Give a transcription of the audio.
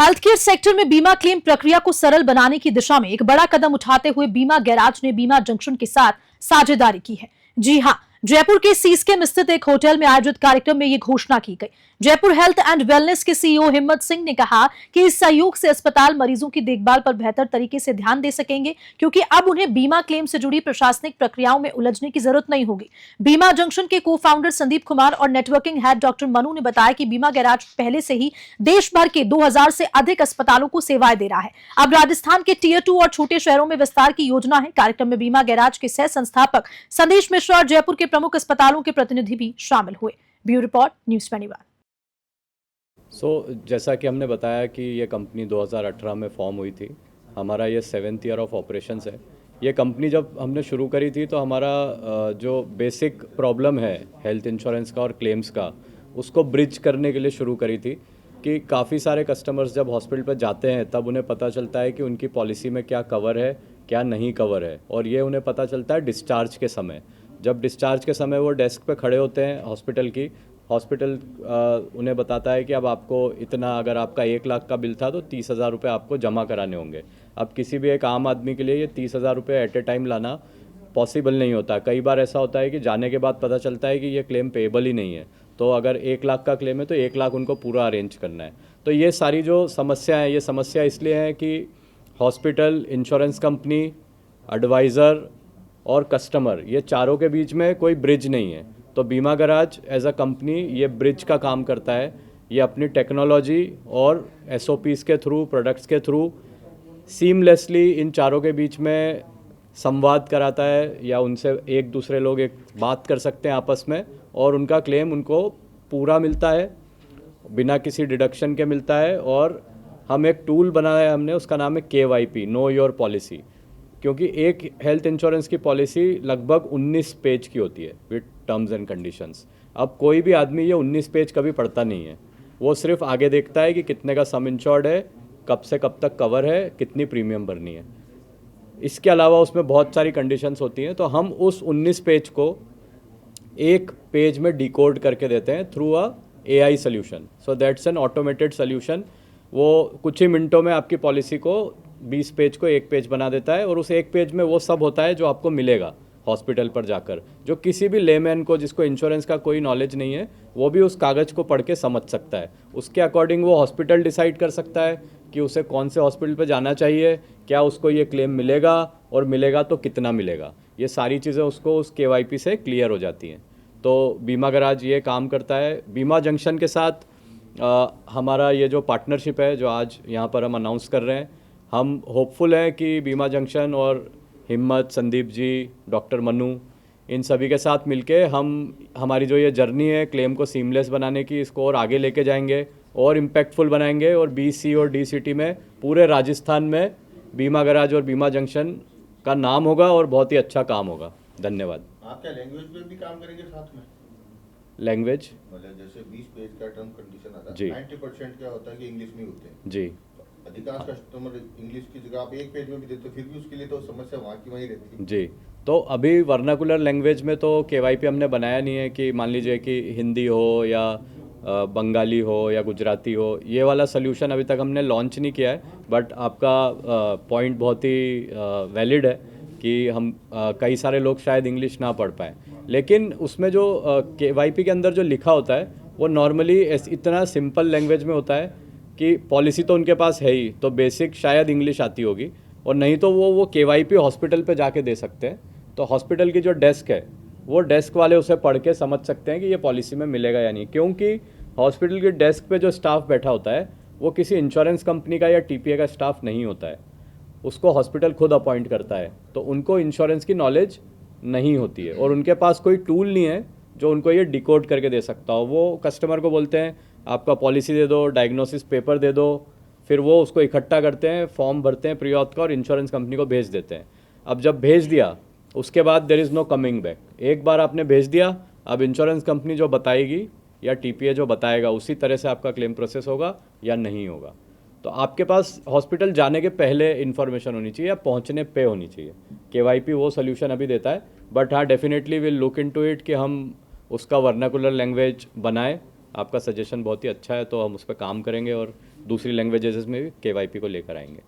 Health care sector में बीमा claim प्रक्रिया को सरल बनाने की दिशा में एक बड़ा कदम उठाते हुए बीमा गैराज ने बीमा जंक्शन के साथ साझेदारी की है। जी हां, जयपुर के सीसके स्थित एक होटल में आयोजित कार्यक्रम में ये घोषणा की गई। जयपुर हेल्थ एंड वेलनेस के सीईओ हिम्मत सिंह ने कहा कि इस सहयोग से अस्पताल मरीजों की देखभाल पर बेहतर तरीके से ध्यान दे सकेंगे, क्योंकि अब उन्हें बीमा क्लेम से जुड़ी प्रशासनिक प्रक्रियाओं में उलझने की जरूरत नहीं होगी। बीमा जंक्शन के को फाउंडर संदीप कुमार और नेटवर्किंग हेड डॉक्टर मनु ने बताया कि बीमा गैराज पहले से ही देश भर के 2000 से अधिक अस्पतालों को सेवाएं दे रहा है। अब राजस्थान के टियर 2 और छोटे शहरों में विस्तार की योजना है। कार्यक्रम में बीमा गैराज के सह संस्थापक संदेश मिश्रा और जयपुर के प्रमुख अस्पतालों के प्रतिनिधि भी शामिल हुए। Bureau report, news 21। जैसा कि हमने बताया कि ये कंपनी 2018 में फॉर्म हुई थी। हमारा ये 7th ईयर ऑफ ऑपरेशंस है। ये कंपनी जब हमने शुरू करी थी तो हमारा जो बेसिक प्रॉब्लम है हेल्थ इंश्योरेंस का और क्लेम्स का, उसको ब्रिज करने के लिए शुरू करी थी कि काफ़ी सारे कस्टमर्स जब हॉस्पिटल पर जाते हैं तब उन्हें पता चलता है कि उनकी पॉलिसी में क्या कवर है, क्या नहीं कवर है, और ये उन्हें पता चलता है डिस्चार्ज के समय। जब डिस्चार्ज के समय वो डेस्क पे खड़े होते हैं हॉस्पिटल उन्हें बताता है कि अब आपको इतना, अगर आपका 1 लाख का बिल था तो 30,000 रुपये आपको जमा कराने होंगे। अब किसी भी एक आम आदमी के लिए ये 30,000 रुपये एट ए टाइम लाना पॉसिबल नहीं होता। कई बार ऐसा होता है कि जाने के बाद पता चलता है कि ये क्लेम पेएबल ही नहीं है। तो अगर 1 लाख का क्लेम है तो 1 लाख उनको पूरा अरेंज करना है। तो ये सारी जो समस्या है, ये समस्या इसलिए है कि हॉस्पिटल, इंश्योरेंस कंपनी, एडवाइज़र और कस्टमर, ये चारों के बीच में कोई ब्रिज नहीं है। तो बीमा गैराज एज अ कंपनी ये ब्रिज का काम करता है। ये अपनी टेक्नोलॉजी और SOPs के थ्रू, प्रोडक्ट्स के थ्रू सीमलेसली इन चारों के बीच में संवाद कराता है, या उनसे एक दूसरे लोग एक बात कर सकते हैं आपस में, और उनका क्लेम उनको पूरा मिलता है, बिना किसी डिडक्शन के मिलता है। और हम एक टूल बनाया है हमने, उसका नाम है KYP, नो योर पॉलिसी। क्योंकि एक हेल्थ इंश्योरेंस की पॉलिसी लगभग 19 पेज की होती है विद टर्म्स एंड कंडीशंस। अब कोई भी आदमी ये 19 पेज कभी पढ़ता नहीं है। वो सिर्फ आगे देखता है कि कितने का सम इंश्योर्ड है, कब से कब तक कवर है, कितनी प्रीमियम भरनी है। इसके अलावा उसमें बहुत सारी कंडीशंस होती हैं। तो हम उस 19 पेज को एक पेज में डिकोड करके देते हैं through a AI solution. So that's an automated solution. वो कुछ ही मिनटों में आपकी पॉलिसी को 20 पेज को एक पेज बना देता है, और उस एक पेज में वो सब होता है जो आपको मिलेगा हॉस्पिटल पर जाकर। जो किसी भी लेमैन को, जिसको इंश्योरेंस का कोई नॉलेज नहीं है, वो भी उस कागज़ को पढ़ के समझ सकता है। उसके अकॉर्डिंग वो हॉस्पिटल डिसाइड कर सकता है कि उसे कौन से हॉस्पिटल पर जाना चाहिए, क्या उसको ये क्लेम मिलेगा, और मिलेगा तो कितना मिलेगा। ये सारी चीज़ें उसको उस KYP से क्लियर हो जाती हैं। तो बीमा गैराज ये काम करता है। बीमा जंक्शन के साथ हमारा ये जो पार्टनरशिप है, जो आज यहाँ पर हम अनाउंस कर रहे हैं, हम होपफुल हैं कि बीमा जंक्शन और हिम्मत, संदीप जी, डॉक्टर मनु, इन सभी के साथ मिलके हमारी जो ये जर्नी है क्लेम को सीमलेस बनाने की, इसको और आगे लेके जाएंगे और इम्पैक्टफुल बनाएंगे। और BC और D सिटी में, पूरे राजस्थान में बीमा गैराज और बीमा जंक्शन का नाम होगा और बहुत ही अच्छा काम होगा। धन्यवाद। आप क्या लैंग्वेज पे भी काम करेंगे साथ में? लैंग्वेज मतलब जैसे 20 पेज का टर्म कंडीशन आता जी। है, 90% क्या होता है कि इंग्लिश में होते हैं जी। अधिकांश कस्टमर इंग्लिश की जगह आप एक पेज में भी देते हो, फिर भी उसके लिए तो समस्या वहाँ की वहीं रहती है। जी। तो अभी वर्नाकुलर लैंग्वेज में तो KYP हमने बनाया नहीं है कि मान लीजिए कि हिंदी हो या बंगाली हो या गुजराती हो, ये वाला सोल्यूशन अभी तक हमने लॉन्च नहीं किया है। बट आपका पॉइंट बहुत ही वैलिड है कि हम कई सारे लोग शायद इंग्लिश ना पढ़ पाएँ, लेकिन उसमें जो KYP के अंदर जो लिखा होता है वो नॉर्मली इतना सिंपल लैंग्वेज में होता है कि पॉलिसी तो उनके पास है ही, तो बेसिक शायद इंग्लिश आती होगी, और नहीं तो वो KYP हॉस्पिटल पे जाके दे सकते हैं। तो हॉस्पिटल की जो डेस्क है, वो डेस्क वाले उसे पढ़ के समझ सकते हैं कि ये पॉलिसी में मिलेगा या नहीं। क्योंकि हॉस्पिटल की डेस्क पे जो स्टाफ बैठा होता है वो किसी इंश्योरेंस कंपनी का या TPA का स्टाफ नहीं होता है, उसको हॉस्पिटल खुद अपॉइंट करता है। तो उनको इंश्योरेंस की नॉलेज नहीं होती है, और उनके पास कोई टूल नहीं है जो उनको ये डिकोड करके दे सकता हो। वो कस्टमर को बोलते हैं आपका पॉलिसी दे दो, डायग्नोसिस पेपर दे दो, फिर वो उसको इकट्ठा करते हैं, फॉर्म भरते हैं प्री ऑथ का, और इंश्योरेंस कंपनी को भेज देते हैं। अब जब भेज दिया उसके बाद there is no coming back. एक बार आपने भेज दिया, अब इंश्योरेंस कंपनी जो बताएगी या TPA जो बताएगा, उसी तरह से आपका क्लेम प्रोसेस होगा या नहीं होगा। तो आपके पास हॉस्पिटल जाने के पहले इन्फॉर्मेशन होनी चाहिए या पहुंचने पे होनी चाहिए। KYP वो सोल्यूशन अभी देता है, बट हाँ definitely will look into it कि हम उसका वर्नाकुलर लैंग्वेज बनाएं। आपका सजेशन बहुत ही अच्छा है, तो हम उस पर काम करेंगे और दूसरी लैंग्वेजेस में भी KYP को लेकर आएंगे।